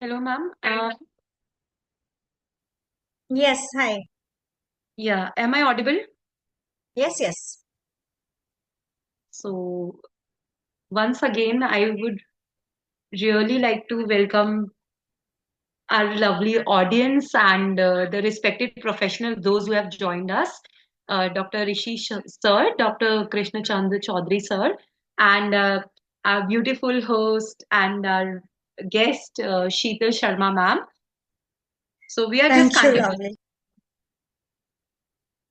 Hello, ma'am. Yes, hi. Yeah, am I audible? Yes, yes. So, once again, I would really like to welcome our lovely audience and the respected professionals, those who have joined us, Dr. Sir, Dr. Krishna Chandra Chaudhary Sir, and our beautiful host and our guest, Sheetal Sharma Ma'am. So, Thank you, lovely.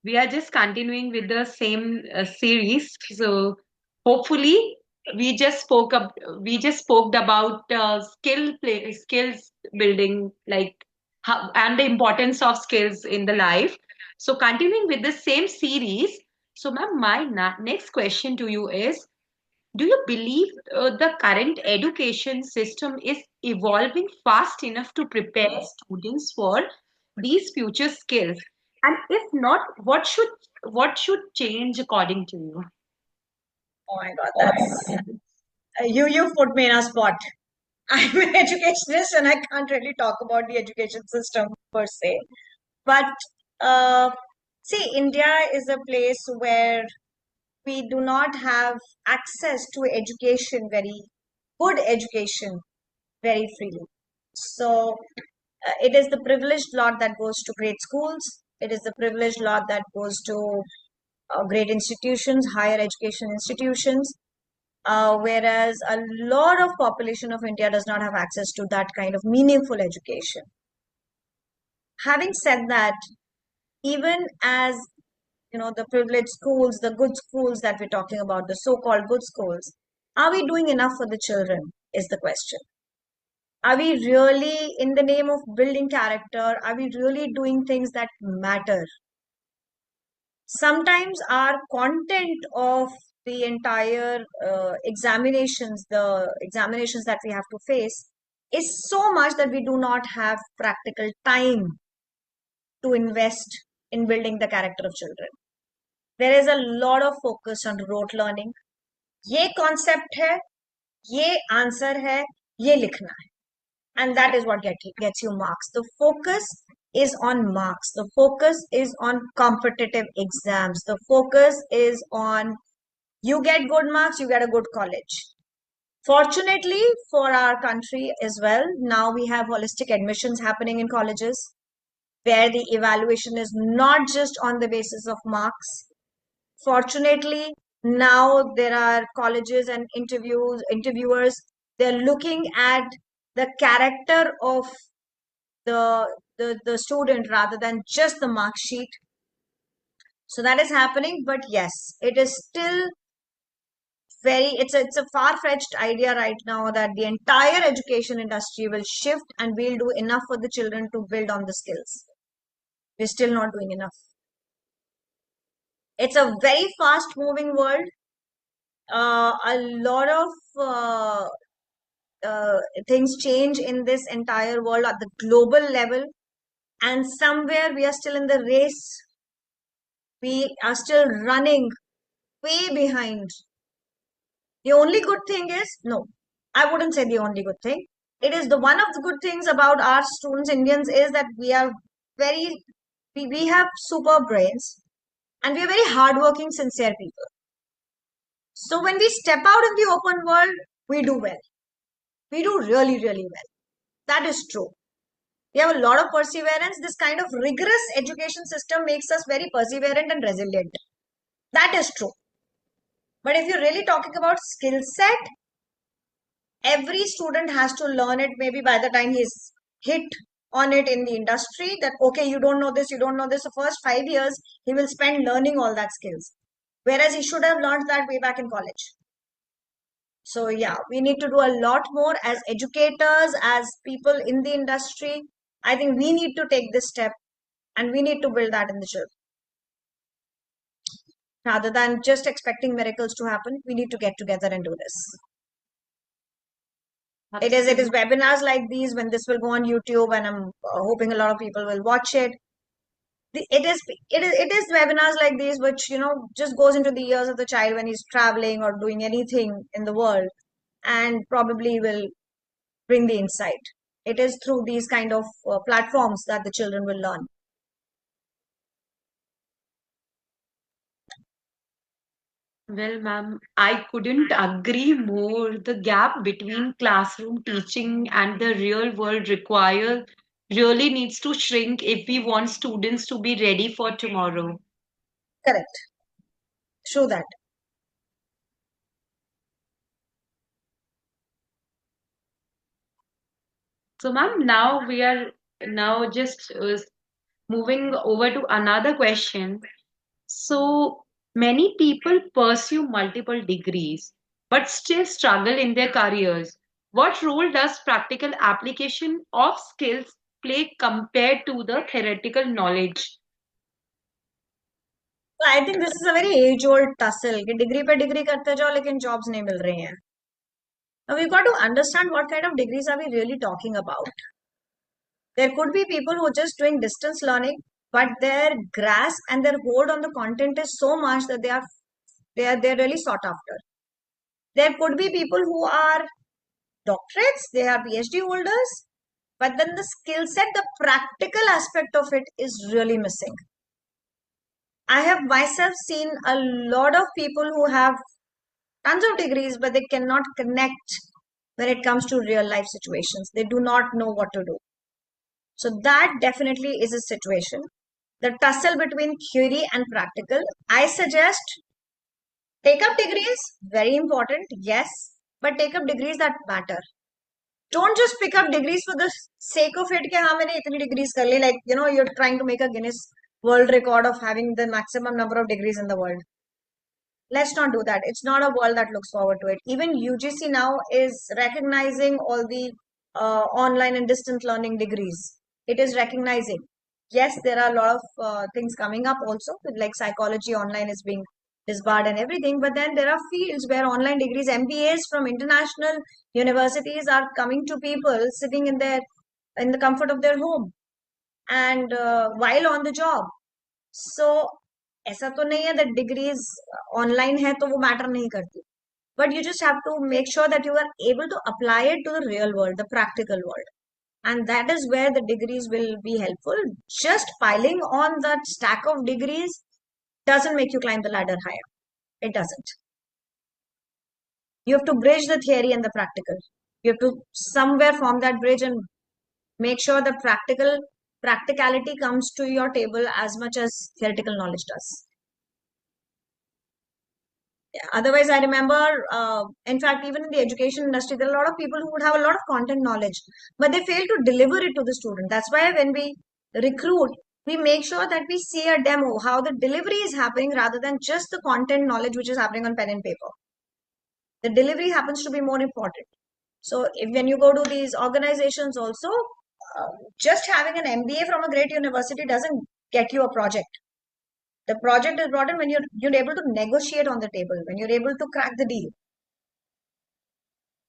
we are just continuing with the same series. So hopefully we just spoke about skills building, like how, and the importance of skills in the life. So continuing with the same series. So ma'am, my next question to you is, do you believe the current education system is evolving fast enough to prepare students for these future skills? And if not, what should change according to you? Oh my God, that's you put me in a spot. I'm an educationist and I can't really talk about the education system per se. But uh, see, India is a place where we do not have access to education, very good education, very freely. So it is the privileged lot that goes to great schools. It is the privileged lot that goes to great institutions, higher education institutions, whereas a lot of population of India does not have access to that kind of meaningful education. Having said that, even as the privileged schools, the good schools that we're talking about, the so-called good schools, are we doing enough for the children? Is the question. Are we really, in the name of building character, are we really doing things that matter? Sometimes our content of the entire the examinations that we have to face is so much that we do not have practical time to invest in building the character of children. There is a lot of focus on rote learning. ये concept है, ये answer है, ये लिखना है. And that is what gets you marks. The focus is on marks. The focus is on competitive exams. The focus is on you get good marks, you get a good college. Fortunately for our country as well, now we have holistic admissions happening in colleges where the evaluation is not just on the basis of marks. Fortunately, now there are colleges and interviewers, they're looking at the character of the student rather than just the mark sheet. So that is happening, but yes, it is still it's a far-fetched idea right now that the entire education industry will shift and we'll do enough for the children to build on the skills. We're still not doing enough. It's a very fast-moving world. A lot of uh, things change in this entire world at the global level, and somewhere we are still in the race. We are still running way behind. The only good thing is, no, I wouldn't say the only good thing. It is the one of the good things about our students, Indians, is that we are very, we have super brains and we are very hardworking, sincere people. So when we step out in the open world, we do well. We do really, really well. That is true. We have a lot of perseverance. This kind of rigorous education system makes us very perseverant and resilient. That is true. But if you're really talking about skill set, every student has to learn it maybe by the time he's hit on it in the industry that, okay, you don't know this, you don't know this. The first 5 years, he will spend learning all that skills. Whereas he should have learned that way back in college. So yeah, we need to do a lot more as educators, as people in the industry. I think we need to take this step and we need to build that in the children. Rather than just expecting miracles to happen, we need to get together and do this. It is webinars like these when this will go on YouTube, and I'm hoping a lot of people will watch it. It is webinars like these which just goes into the ears of the child when he's traveling or doing anything in the world, and probably will bring the insight it is through these kind of platforms that the children will learn. Well, ma'am, I couldn't agree more. The gap between classroom teaching and the real world require really needs to shrink if we want students to be ready for tomorrow. Correct. True that. So, ma'am, now we are now just moving over to another question. So, many people pursue multiple degrees but still struggle in their careers. What role does practical application of skills play compared to the theoretical knowledge? So I think this is a very age-old tussle कि degree पे degree करते जाओ लेकिन jobs नहीं मिल रही हैं. Now we've got to understand what kind of degrees are we really talking about. There could be people who are just doing distance learning, but their grasp and their hold on the content is so much that they're really sought after. There could be people who are doctorates, they are PhD holders, but then the skill set, the practical aspect of it is really missing. I have myself seen a lot of people who have tons of degrees, but they cannot connect when it comes to real life situations. They do not know what to do. So that definitely is a situation. The tussle between theory and practical. I suggest take up degrees, very important, yes, but take up degrees that matter. Don't just pick up degrees for the sake of it. कि हाँ मैंने इतनी degrees कर ली. Like you're trying to make a Guinness World Record of having the maximum number of degrees in the world. Let's not do that. It's not a world that looks forward to it. Even UGC now is recognizing all the online and distance learning degrees. It is recognizing. Yes, there are a lot of things coming up also with like psychology online is being disbarred and everything. But then there are fields where online degrees, MBAs from international universities are coming to people sitting in the comfort of their home and while on the job. So ऐसा तो नहीं है that degrees online है तो वो matter नहीं करती. But you just have to make sure that you are able to apply it to the real world, the practical world. And that is where the degrees will be helpful. Just piling on that stack of degrees doesn't make you climb the ladder higher. It doesn't. You have to bridge the theory and the practical. You have to somewhere form that bridge and make sure that practicality comes to your table as much as theoretical knowledge does. Otherwise, I remember, in fact, even in the education industry, there are a lot of people who would have a lot of content knowledge, but they fail to deliver it to the student. That's why when we recruit, we make sure that we see a demo, how the delivery is happening rather than just the content knowledge which is happening on pen and paper. The delivery happens to be more important. So when you go to these organizations also, just having an MBA from a great university doesn't get you a project. The project is brought in when you're able to negotiate on the table, when you're able to crack the deal.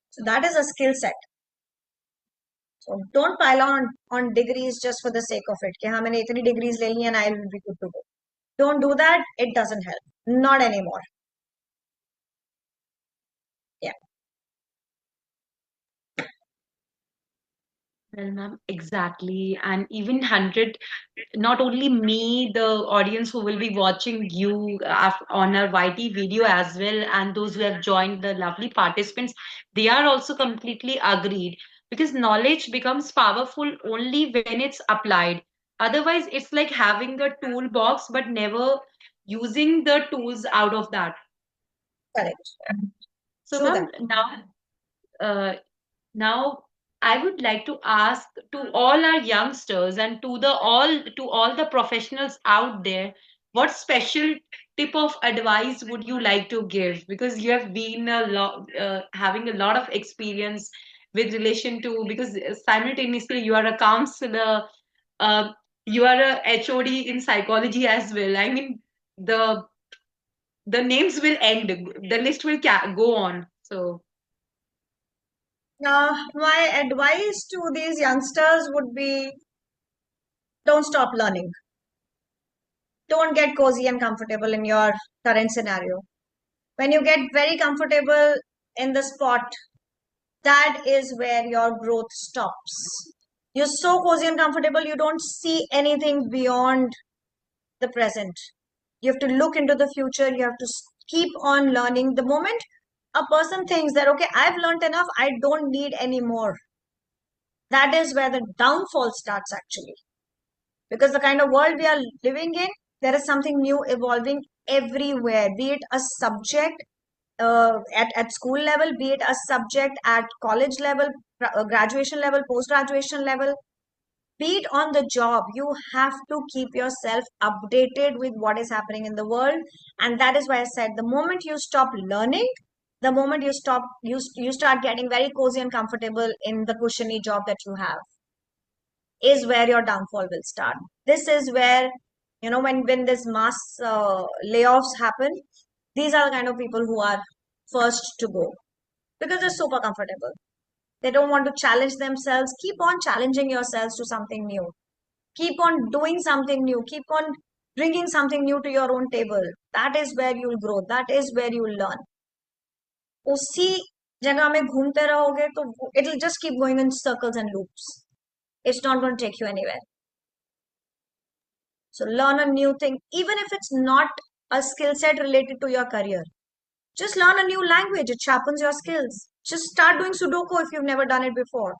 So that is a skill set. So don't pile on degrees just for the sake of it. कि हाँ मैंने इतनी degrees ले ली and I will be good to go. Don't do that. It doesn't help. Not anymore. Yeah. Well, ma'am, exactly. And even 100, not only me, the audience who will be watching you on our YT video as well, and those who have joined, the lovely participants, they are also completely agreed because knowledge becomes powerful only when it's applied. Otherwise, it's like having a toolbox but never using the tools out of that. Correct. So, True that. ma'am, uh, now, I would like to ask to all our youngsters and to all the professionals out there, what special tip of advice would you like to give? Because you have been a lot having a lot of experience with relation to because simultaneously you are a counselor, uh, you are a HOD in psychology as well. I mean, the the names will end, the list will go on. So. My advice to these youngsters would be don't stop learning. Don't get cozy and comfortable in your current scenario. When you get very comfortable in the spot, that is where your growth stops. You're so cozy and comfortable, you don't see anything beyond the present. You have to look into the future. You have to keep on learning. The moment a person thinks that, okay, I've learned enough, I don't need any more, that is where the downfall starts actually. Because the kind of world we are living in, there is something new evolving everywhere, be it a subject at school level, be it a subject at college level, graduation level, post graduation level, be it on the job. You have to keep yourself updated with what is happening in the world. And that is why I said the moment you stop learning, the moment you start getting very cozy and comfortable in the cushiony job that you have, is where your downfall will start. This is where, when this mass layoffs happen, these are the kind of people who are first to go because they're super comfortable. They don't want to challenge themselves. Keep on challenging yourselves to something new. Keep on doing something new. Keep on bringing something new to your own table. That is where you'll grow. That is where you'll learn. उसी जगह में घूमते रहोगे तो it'll just keep going in circles and loops. It's not going to take you anywhere. So learn a new thing, even if it's not a skill set related to your career. Just learn a new language. It sharpens your skills. Just start doing Sudoku if you've never done it before.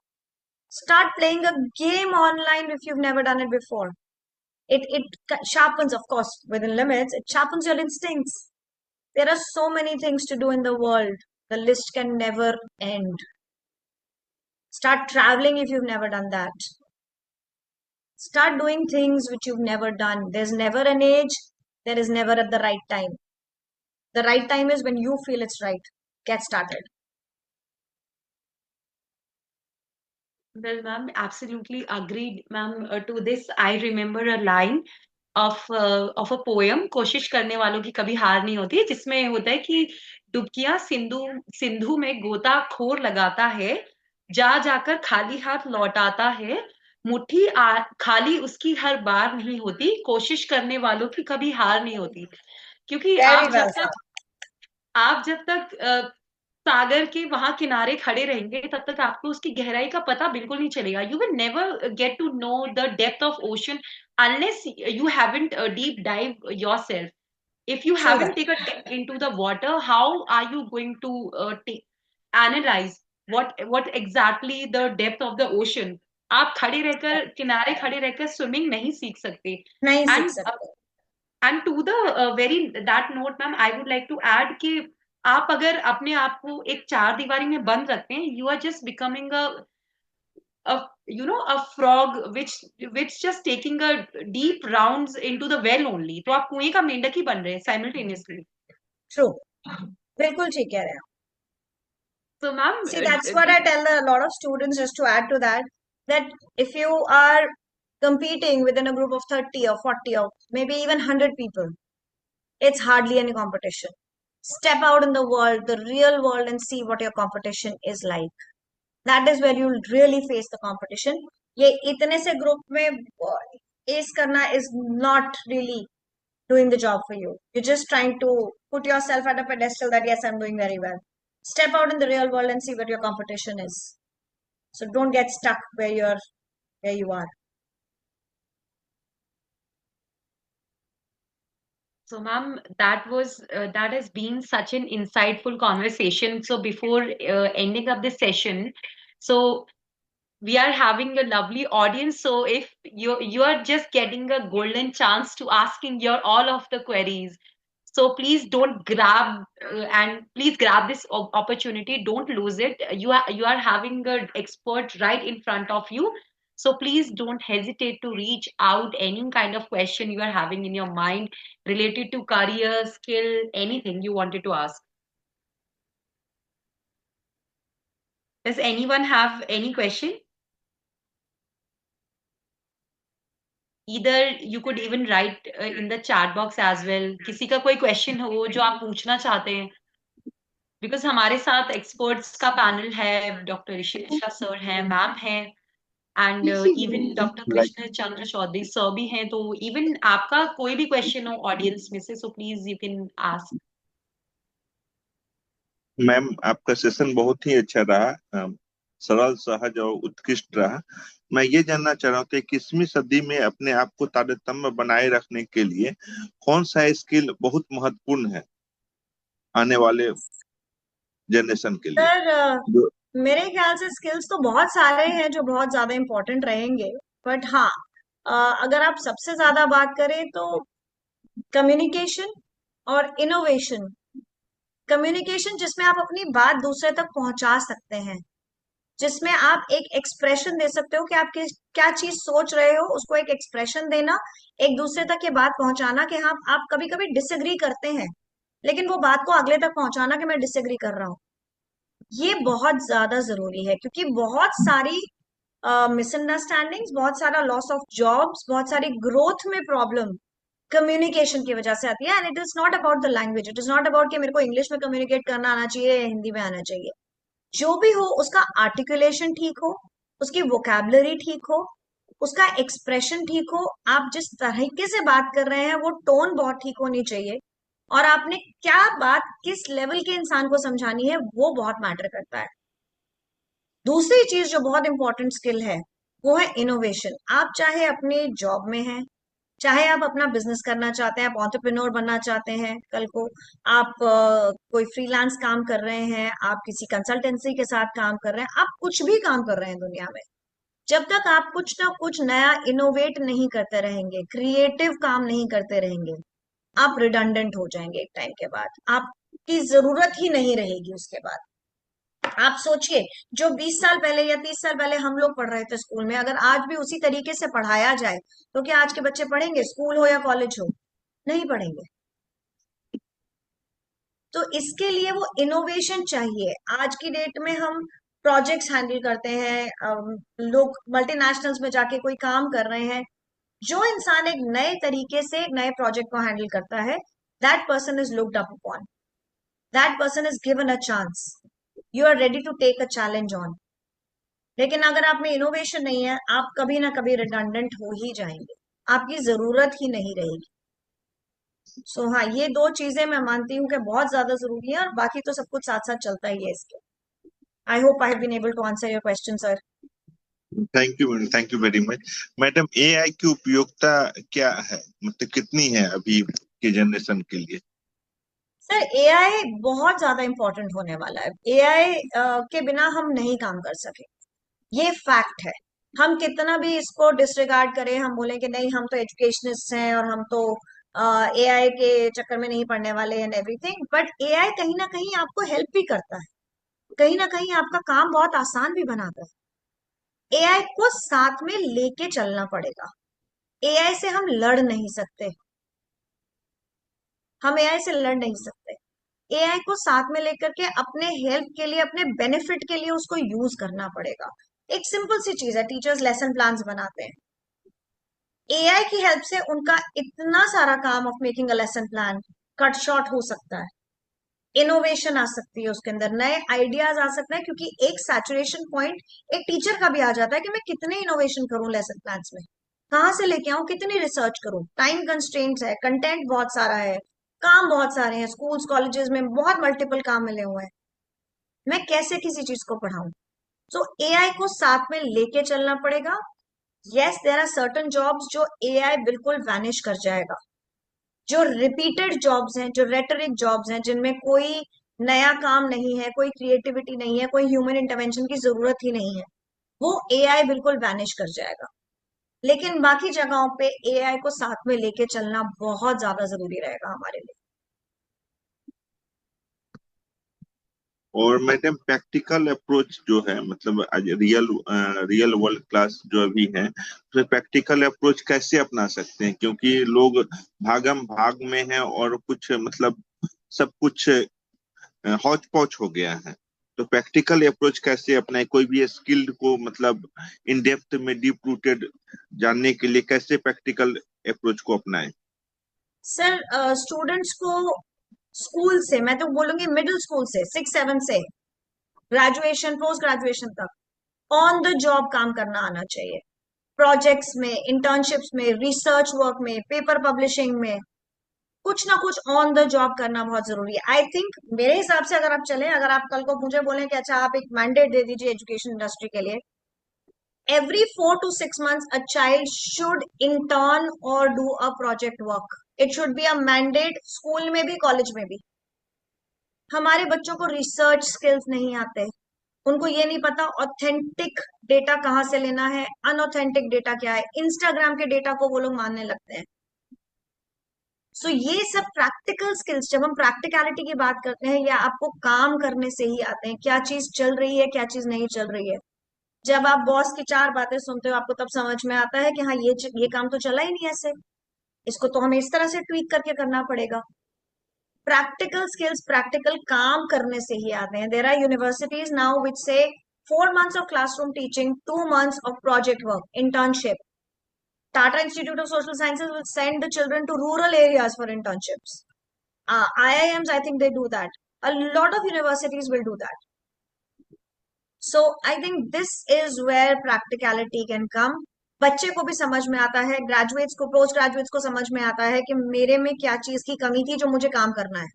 Start playing a game online if you've never done it before. It sharpens, of course, within limits, it sharpens your instincts. There are so many things to do in the world. The list can never end. Start traveling if you've never done that. Start doing things which you've never done. There's never an age. There is never at the right time. The right time is when you feel it's right. Get started. Well, ma'am, absolutely agreed, ma'am, to this. I remember a line of a poem, कोशिश करने वालों की कभी हार नहीं होती, जिसमें होता है कि डुबकियां सिंधु सिंधु में गोताखोर लगाता है, जा जाकर खाली हाथ लौटाता है, खाली उसकी हर बार नहीं होती, कोशिश करने वालों की कभी हार नहीं होती। क्योंकि Very well said. आप जब तक सागर के वहां किनारे खड़े रहेंगे तब तक आपको उसकी गहराई का पता बिल्कुल नहीं चलेगा। You will never get to know the depth of ocean unless you haven't deep dive yourself. If you True that. haven't taken a dip into the water, how are you going to analyze what exactly the depth of the ocean? आप खड़े रहकर किनारे खड़े रहकर swimming नहीं सीख सकते। नहीं सीख एंड सकते. And to the very that note ma'am, I would like to add कि आप अगर अपने आप को एक चार दीवारी में बंद रखते हैं, you are just becoming a frog which just taking a deep rounds into the well only. तो आप कुएं का मेंढक ही बन रहे हैं simultaneously. True. बिल्कुल ठीक कह रहे हैं. So ma'am, See, that's what I tell a lot of students, just to add to that, that if you are competing within a group of 30 or 40 or maybe even 100 people, it's hardly any competition. Step out in the world, the real world, and see what your competition is like. That is where you'll really face the competition. ये इतने से group में ace करना is not really doing the job for you. You're just trying to put yourself at a pedestal that yes, I'm doing very well. Step out in the real world and see what your competition is. So don't get stuck where you are. So ma'am, that has been such an insightful conversation. So before ending up this session, so we are having a lovely audience. So if you are just getting a golden chance to asking your all of the queries, so please don't grab and please grab this opportunity. Don't lose it. You are having an expert right in front of you. So please don't hesitate to reach out any kind of question you are having in your mind related to career, skill, anything you wanted to ask. Does anyone have any question? Either you could even write in the chat box as well. किसी का कोई question हो जो आप पूछना चाहते हैं, because हमारे साथ experts का panel है, डॉक्टर ऋषि मिश्रा सर हैं, मैम हैं, and even doctor Krishna Chandra Chaudhary sir भी हैं। तो इवन आपका कोई भी क्वेश्चन हो ऑडियंस में से, so please you can ask. Ma'am, आपका सेशन बहुत ही अच्छा रहा। सरल, सहज और उत्कृष्ट रहा। मैं ये जानना चाह रहा हूँ कि 21वीं सदी में अपने आप को तारतम्य बनाए रखने के लिए कौन सा स्किल बहुत महत्वपूर्ण है आने वाले जनरेशन के लिए? सर जो मेरे ख्याल से स्किल्स तो बहुत सारे हैं जो बहुत ज्यादा इम्पोर्टेंट रहेंगे। बट हाँ, अ, अगर आप सबसे ज्यादा बात करें तो कम्युनिकेशन और इनोवेशन। कम्युनिकेशन जिसमें आप अपनी बात दूसरे तक पहुंचा सकते हैं, जिसमें आप एक एक्सप्रेशन दे सकते हो कि आप क्या चीज सोच रहे हो, उसको एक एक्सप्रेशन देना, एक दूसरे तक ये बात पहुंचाना कि हाँ आप कभी कभी डिसएग्री करते हैं, लेकिन वो बात को अगले तक पहुंचाना कि मैं डिसएग्री कर रहा हूँ। ये बहुत ज्यादा जरूरी है क्योंकि बहुत सारी मिसअंडरस्टैंडिंग्स, बहुत सारा लॉस ऑफ जॉब्स, बहुत सारी ग्रोथ में प्रॉब्लम कम्युनिकेशन की वजह से आती है। And it is not about the language, it is not about कि मेरे को इंग्लिश में कम्युनिकेट करना आना चाहिए या हिंदी में आना चाहिए। जो भी हो, उसका आर्टिकुलेशन ठीक हो, उसकी वोकैबलरी ठीक हो, उसका एक्सप्रेशन ठीक हो, आप जिस तरीके से बात कर रहे हैं वो टोन बहुत ठीक होनी चाहिए, और आपने क्या बात किस लेवल के इंसान को समझानी है वो बहुत मैटर करता है। दूसरी चीज जो बहुत इंपॉर्टेंट स्किल है वो है इनोवेशन। आप चाहे अपनी जॉब में हैं, चाहे आप अपना बिजनेस करना चाहते हैं, आप एंटरप्रेन्योर बनना चाहते हैं कल को, आप कोई फ्रीलांस काम कर रहे हैं, आप किसी कंसल्टेंसी के साथ काम कर रहे हैं, आप कुछ भी काम कर रहे हैं दुनिया में, जब तक आप कुछ ना कुछ नया इनोवेट नहीं करते रहेंगे, क्रिएटिव काम नहीं करते रहेंगे, आप रिडंडेंट हो जाएंगे एक टाइम के बाद, आपकी जरूरत ही नहीं रहेगी उसके बाद। आप सोचिए, जो 20 साल पहले या 30 साल पहले हम लोग पढ़ रहे थे स्कूल में, अगर आज भी उसी तरीके से पढ़ाया जाए तो क्या आज के बच्चे पढ़ेंगे, स्कूल हो या कॉलेज हो? नहीं पढ़ेंगे। तो इसके लिए वो इनोवेशन चाहिए। आज की डेट में हम प्रोजेक्ट्स हैंडल करते हैं, लोग मल्टीनेशनल्स में जाके कोई काम कर रहे हैं। जो इंसान एक नए तरीके से एक नए प्रोजेक्ट को हैंडल करता है, that person is looked up upon, that person is given a chance, you are ready to take a challenge on. लेकिन अगर आप में इनोवेशन नहीं है, आप कभी ना कभी रिडंडेंट हो ही जाएंगे, आपकी जरूरत ही नहीं रहेगी। सो हाँ, ये दो चीजें मैं मानती हूँ कि बहुत ज्यादा जरूरी है, और बाकी तो सब कुछ साथ साथ चलता ही है इसके। I hope I have been able to answer your question sir. Thank you madam, thank you very much. Madam, AI की उपयोगिता क्या है, मतलब कितनी है अभी के जनरेशन के लिए? सर एआई बहुत ज्यादा इंपॉर्टेंट होने वाला है। एआई के बिना हम नहीं काम कर सके, ये फैक्ट है। हम कितना भी इसको डिसरिगार्ड करें, हम बोले कि नहीं हम तो एजुकेशनिस्ट हैं और हम तो एआई के चक्कर में नहीं पड़ने वाले एंड एवरीथिंग, बट एआई कहीं ना कहीं आपको हेल्प भी करता है, कहीं ना कहीं आपका काम बहुत आसान भी बनाता है। एआई को साथ में लेके चलना पड़ेगा। एआई से हम लड़ नहीं सकते, हम एआई से लड़ नहीं सकते। एआई को साथ में लेकर के अपने हेल्प के लिए, अपने बेनिफिट के लिए उसको यूज करना पड़ेगा। एक सिंपल सी चीज है, टीचर्स लेसन प्लान्स बनाते हैं, एआई की हेल्प से उनका इतना सारा काम of making a lesson plan cut short हो सकता है। इनोवेशन आ सकती है उसके अंदर, नए आइडियाज आ सकते हैं, क्योंकि एक सैचुरेशन पॉइंट एक टीचर का भी आ जाता है कि मैं कितने इनोवेशन करूं लेसन प्लान्स में, कहाँ से लेके आऊं, कितनी रिसर्च करूं, टाइम कंस्ट्रेंट्स है, कंटेंट बहुत सारा है, काम बहुत सारे हैं, स्कूल्स कॉलेजेस में बहुत मल्टीपल काम मिले हुए हैं, मैं कैसे किसी चीज को पढ़ाऊं? तो एआई को साथ में लेके चलना पड़ेगा। Yes, there are certain jobs जो एआई बिल्कुल वैनिश कर जाएगा, जो रिपीटेड जॉब्स हैं, जो रेटरिक जॉब्स हैं, जिनमें कोई नया काम नहीं है, कोई क्रिएटिविटी नहीं है, कोई ह्यूमन इंटरवेंशन की जरूरत ही नहीं है, वो एआई बिल्कुल वैनिश कर जाएगा। लेकिन बाकी जगहों पे एआई को साथ में लेके चलना बहुत ज्यादा जरूरी रहेगा हमारे लिए। और मैडम, प्रैक्टिकल अप्रोच जो है, मतलब आज रियल वर्ल्ड क्लास जो अभी है, तो प्रैक्टिकल अप्रोच कैसे अपना सकते हैं? क्योंकि लोग भागम भाग में हैं और कुछ मतलब सब कुछ हौच पौच हो गया है। तो प्रैक्टिकल अप्रोच कैसे अपनाए, कोई भी स्किल्ड को मतलब इन डेप्थ में डीप रूटेड जानने के लिए कैसे प्रैक्टिकल अप्रोच को अपनाएं? सर स्टूडेंट्स को स्कूल से, मैं तो बोलूंगी मिडिल स्कूल से, 6 7 से ग्रेजुएशन पोस्ट ग्रेजुएशन तक ऑन द जॉब काम करना आना चाहिए। प्रोजेक्ट्स में, इंटर्नशिप्स में, रिसर्च वर्क में, पेपर पब्लिशिंग में, कुछ ना कुछ ऑन द जॉब करना बहुत जरूरी है। आई थिंक मेरे हिसाब से अगर आप चलें, अगर आप कल को मुझे बोलें कि अच्छा आप एक मैंडेट दे दीजिए एजुकेशन इंडस्ट्री के लिए, every 4 to 6 months a child should intern or do a project work. It should be a mandate, school में भी कॉलेज में भी। हमारे बच्चों को रिसर्च स्किल्स नहीं आते, उनको ये नहीं पता ऑथेंटिक डेटा कहाँ से लेना है, अनऑथेंटिक डेटा क्या है, इंस्टाग्राम के डेटा को वो लोग मानने लगते हैं। सो ये सब प्रैक्टिकल स्किल्स, जब हम प्रैक्टिकलिटी की बात करते हैं, या आपको काम करने से ही आते हैं, क्या चीज चल रही है क्या चीज नहीं चल रही है। जब आप बॉस की 4 बातें सुनते हो, आपको तब समझ में आता है कि हाँ ये काम तो चला ही नहीं ऐसे, इसको तो हमें इस तरह से ट्वीक करके करना पड़ेगा। प्रैक्टिकल स्किल्स प्रैक्टिकल काम करने से ही आते हैं। There are universities now which से 4 months of classroom teaching, 2 months of project work, internship. Tata Institute of Social Sciences will send the children to rural areas for internships. IIMs, I think they do that. A lot of universities will do that. So I think this is where practicality can come. बच्चे को भी समझ में आता है, graduates को, post graduates को समझ में आता है कि मेरे में क्या चीज की कमी थी जो मुझे काम करना है,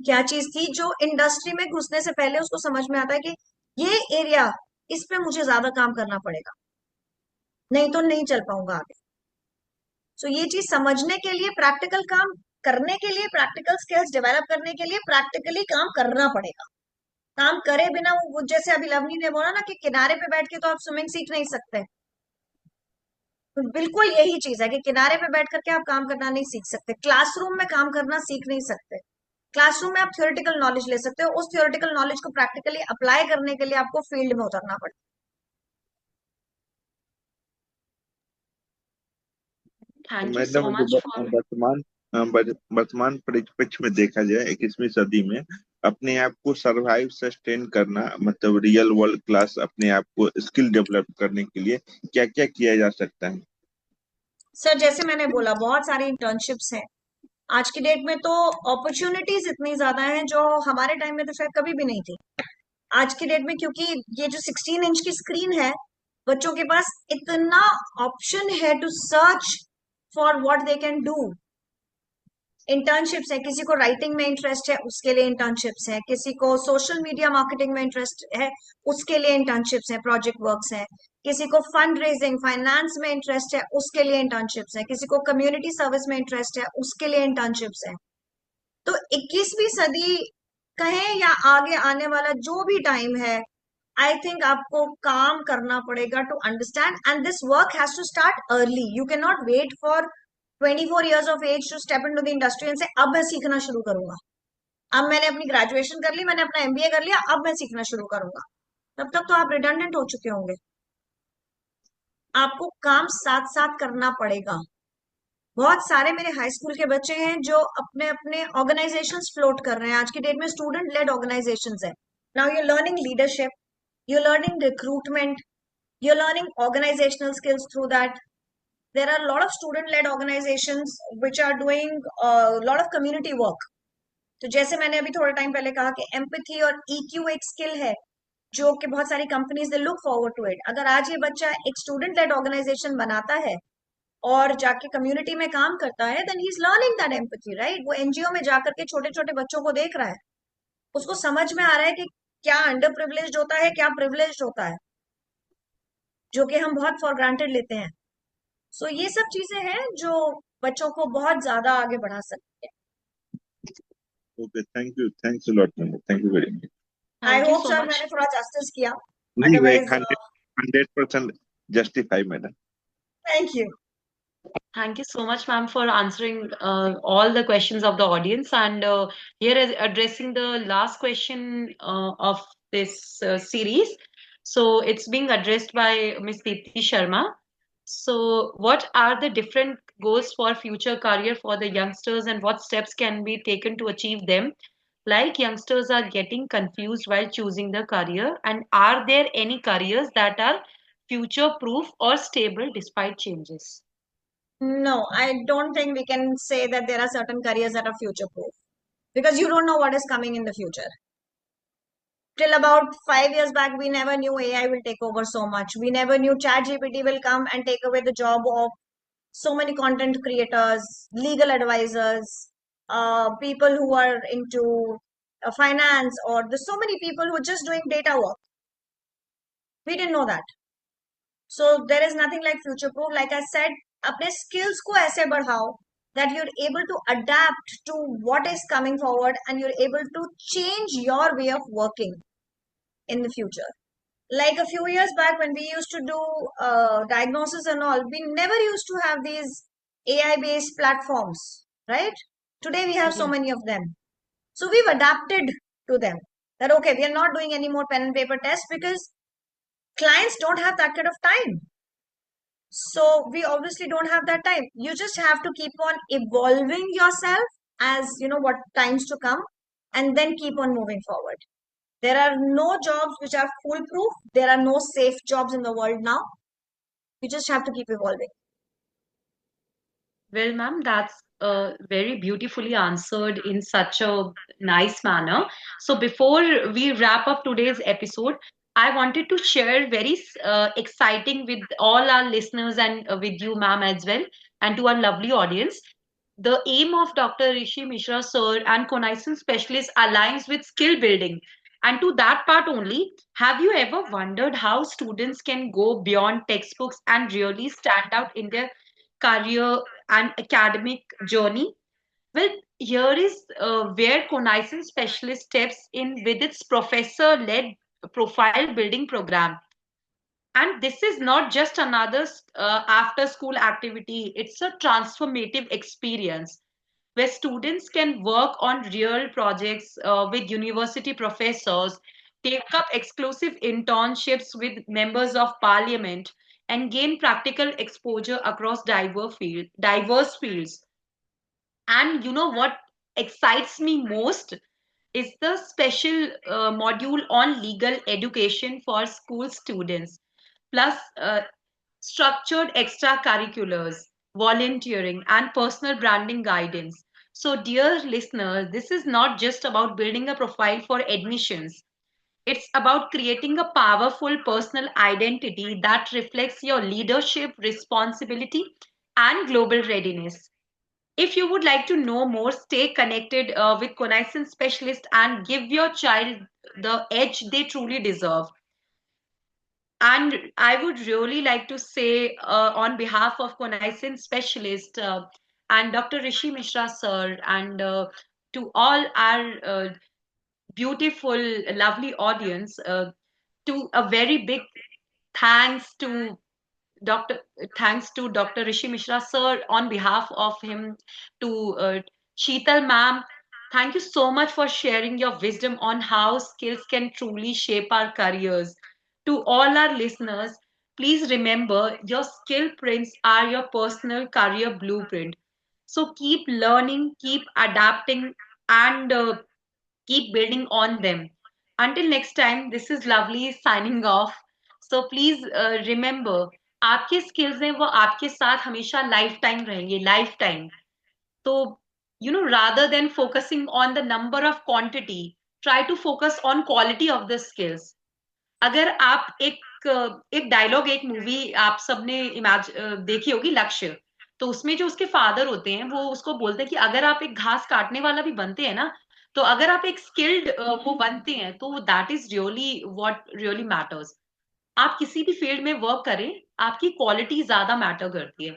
क्या चीज थी जो इंडस्ट्री में घुसने से पहले उसको समझ में आता है कि ये एरिया, इस पे मुझे ज्यादा काम करना पड़ेगा, नहीं तो नहीं चल पाऊंगा आगे। सो ये चीज समझने के लिए, प्रैक्टिकल काम करने के लिए, प्रैक्टिकल स्किल्स डेवलप करने के लिए प्रैक्टिकली काम करना पड़ेगा। काम करे बिना, वो जैसे अभी लवनी ने बोला ना कि किनारे पे बैठ के तो आप स्विमिंग सीख नहीं सकते, तो बिल्कुल यही चीज है कि किनारे पे बैठ करके आप काम करना नहीं सीख सकते, क्लासरूम में काम करना सीख नहीं सकते। क्लासरूम में आप थ्योरेटिकल नॉलेज ले सकते हो, उस थ्योरेटिकल नॉलेज को प्रैक्टिकली अप्लाई करने के लिए आपको फील्ड में उतरना पड़ेगा। Thank you so मैडम जो much for वर्तमान परिप्रेक्ष्य में देखा जाए 21वीं सदी में अपने आप को सरवाइव सस्टेन करना, मतलब रियल वर्ल्ड क्लास अपने आप को स्किल डेवलप करने के लिए क्या क्या किया जा सकता है? सर जैसे मैंने बोला, बहुत सारी इंटर्नशिप्स हैं आज की डेट में, तो अपॉर्चुनिटीज इतनी ज्यादा हैं जो हमारे टाइम में तो शायद कभी भी नहीं थी। आज की डेट में क्योंकि ये जो 16 इंच की स्क्रीन है, बच्चों के पास इतना ऑप्शन है to search for what they can do. Internships है, किसी को राइटिंग में इंटरेस्ट है उसके लिए इंटर्नशिप्स है, किसी को सोशल मीडिया मार्केटिंग में इंटरेस्ट है उसके लिए इंटर्नशिप्स है, प्रोजेक्ट वर्क्स है, किसी को फंड रेजिंग फाइनेंस में इंटरेस्ट है उसके लिए इंटर्नशिप्स है, किसी को कम्युनिटी सर्विस में इंटरेस्ट है उसके लिए इंटर्नशिप्स है। तो 21वीं सदी कहें या आगे आने वाला जो भी टाइम है, आई थिंक आपको काम करना पड़ेगा to understand, and this work has to start early. You can not wait for 24 years of age to step into the industry and say अब मैं सीखना शुरू करूंगा, अब मैंने अपनी ग्रेजुएशन कर ली, मैंने अपना एमबीए कर लिया, अब मैं सीखना शुरू करूंगा। तब तक तो आप रिडंडेंट हो चुके होंगे। आपको काम साथ साथ करना पड़ेगा। बहुत सारे मेरे हाई स्कूल के बच्चे हैं जो अपने अपने ऑर्गेनाइजेशंस फ्लोट कर रहे हैं। आज की डेट में स्टूडेंट लेड ऑर्गेनाइजेशंस है। Now you learning leadership, you learning recruitment, you learning organisational skills through that. There are a lot of student-led organizations which are doing a lot of community work. तो जैसे मैंने अभी थोड़ा time पहले कहा कि empathy और EQ एक स्किल है जो कि बहुत सारी companies they look forward to it. अगर आज ये बच्चा एक स्टूडेंट लेड ऑर्गेनाइजेशन बनाता है और जाके कम्युनिटी में काम करता है, then he is learning that empathy, right. वो एनजीओ में जाकर के छोटे छोटे बच्चों को देख रहा है, उसको समझ में आ रहा है कि क्या अंडर प्रिविलेज्ड होता है, क्या प्रिविलेज्ड होता है, जो कि हम बहुत फॉर ग्रांटेड लेते हैं। सो ये सब चीजें हैं जो बच्चों को बहुत ज्यादा आगे बढ़ा सकती है। Okay, thanks a lot madam, thank you very much. I Thank you hope so sir much. मैंने थोड़ा जस्टिस किया, नहीं, वे otherwise 100% justify madam. Thank you. Thank you so much, ma'am, for answering all the questions of the audience. And here is addressing the last question of this series. So it's being addressed by Ms. Deepthi Sharma. So, what are the different goals for future career for the youngsters, and what steps can be taken to achieve them? Like youngsters are getting confused while choosing the career, and are there any careers that are future proof or stable despite changes? No, I don't think we can say that there are certain careers that are future proof, because you don't know what is coming in the future. Till about 5 years back, we never knew AI will take over so much. We never knew ChatGPT will come and take away the job of so many content creators, legal advisors, people who are into finance, or there's so many people who are just doing data work. We didn't know that. So there is nothing like future proof. Like I said, अपने skills को ऐसे बढ़ाओ that you're able to adapt to what is coming forward, and you're able to change your way of working in the future. Like a few years back when we used to do diagnosis and all, we never used to have these AI based platforms, right? Today we have so Yeah. many of them. So we've adapted to them. That okay, we are not doing any more pen and paper tests because clients don't have that kind of time. So we obviously don't have that time. You just have to keep on evolving yourself as you know what times to come, and then keep on moving forward. There are no jobs which are foolproof. There are no safe jobs in the world now. You just have to keep evolving. Well, ma'am, that's very beautifully answered in such a nice manner. So, before we wrap up today's episode, I wanted to share very exciting with all our listeners and with you, ma'am, as well, and to our lovely audience. The aim of Dr. Rishi Mishra, sir, and Conison Specialist aligns with skill building. And to that part only, have you ever wondered how students can go beyond textbooks and really stand out in their career and academic journey? Well, here is where Conison Specialist steps in with its professor led profile building program. And this is not just another after school activity, it's a transformative experience where students can work on real projects with university professors, take up exclusive internships with members of parliament, and gain practical exposure across diverse fields. And you know what excites me most is the special module on legal education for school students, plus structured extracurriculars, volunteering, and personal branding guidance. So, dear listeners, this is not just about building a profile for admissions. It's about creating a powerful personal identity that reflects your leadership, responsibility, and global readiness. If you would like to know more, stay connected with Conison Specialist and give your child the edge they truly deserve. And I would really like to say, on behalf of Conison Specialist and Dr. Rishi Mishra, sir, and to all our beautiful, lovely audience, to a very big thanks to Dr. Thanks to Dr. Rishi Mishra sir on behalf of him, to Sheetal ma'am. Thank you so much for sharing your wisdom on how skills can truly shape our careers. To all our listeners, please remember your skill prints are your personal career blueprint. So keep learning, keep adapting, and keep building on them. Until next time, this is Lovely signing off. So please remember, आपके skills हैं वो आपके साथ हमेशा life time रहेंगे life time. तो rather than focusing on the number of quantity, try to focus on quality of the skills. अगर आप एक डायलॉग एक मूवी आप सबने देखी होगी लक्ष्य. तो उसमें जो उसके फादर होते हैं वो उसको बोलते हैं कि अगर आप एक घास काटने वाला भी बनते हैं ना, तो अगर आप एक स्किल्ड वो बनते हैं तो that is really what really matters. आप किसी भी फील्ड में वर्क करें, आपकी क्वालिटी ज्यादा मैटर करती है.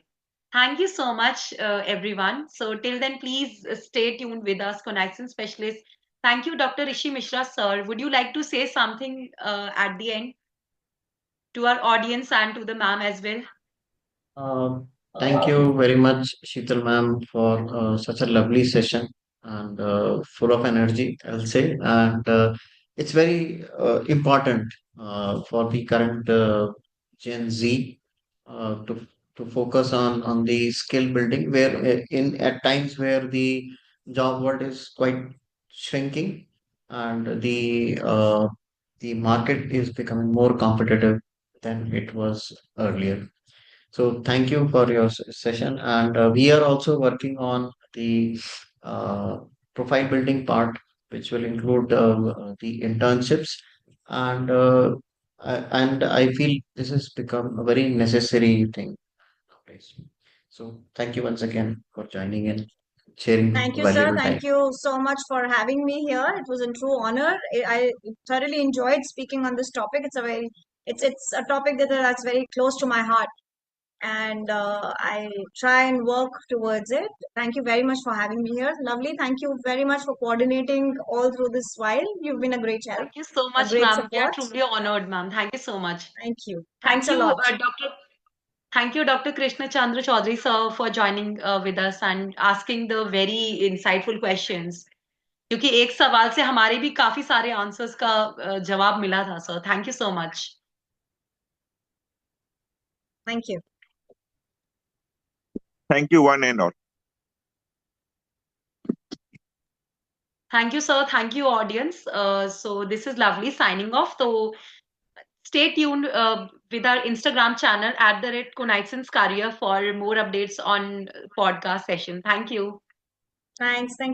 Thank you so much, everyone. So till then, please stay tuned with us, Connection Specialist. Thank you, Dr. Rishi Mishra, sir. Would you like to say something at the end to our audience and to the ma'am as well? Uh, Thank you very much, Sheetal ma'am, for such a lovely session and full of energy, I'll say. And it's very important for the current Gen Z to focus on the skill building, where in at times where the job world is quite shrinking and the market is becoming more competitive than it was earlier. So thank you for your session, and we are also working on the uh, profile building part, which will include the internships, and and I feel this has become a very necessary thing nowadays. So thank you once again for joining in, sharing Thank you, sir. valuable time. Thank you so much for having me here. It was a true honor. I thoroughly enjoyed speaking on this topic. It's a topic that's very close to my heart, and I try and work towards it. Thank you very much for having me here. Lovely. Thank you very much for coordinating all through this while. You've been a great help, Thank you so a much, great ma'am. We are support. truly honored, ma'am. Thank you so much. Thank you. Thank Thanks a you, lot. Dr. Thank you, Dr. Krishna Chandra Chaudhary, sir, for joining with us and asking the very insightful questions. क्योंकि एक सवाल से हमारे भी काफी सारे answers का जवाब मिला था sir. Thank you so much. Thank you. Thank you, one and all. Thank you, sir. Thank you, audience. So this is Lovely signing off. So stay tuned with our Instagram channel @Connickson's Career for more updates on podcast session. Thank you. Thanks. Thank you.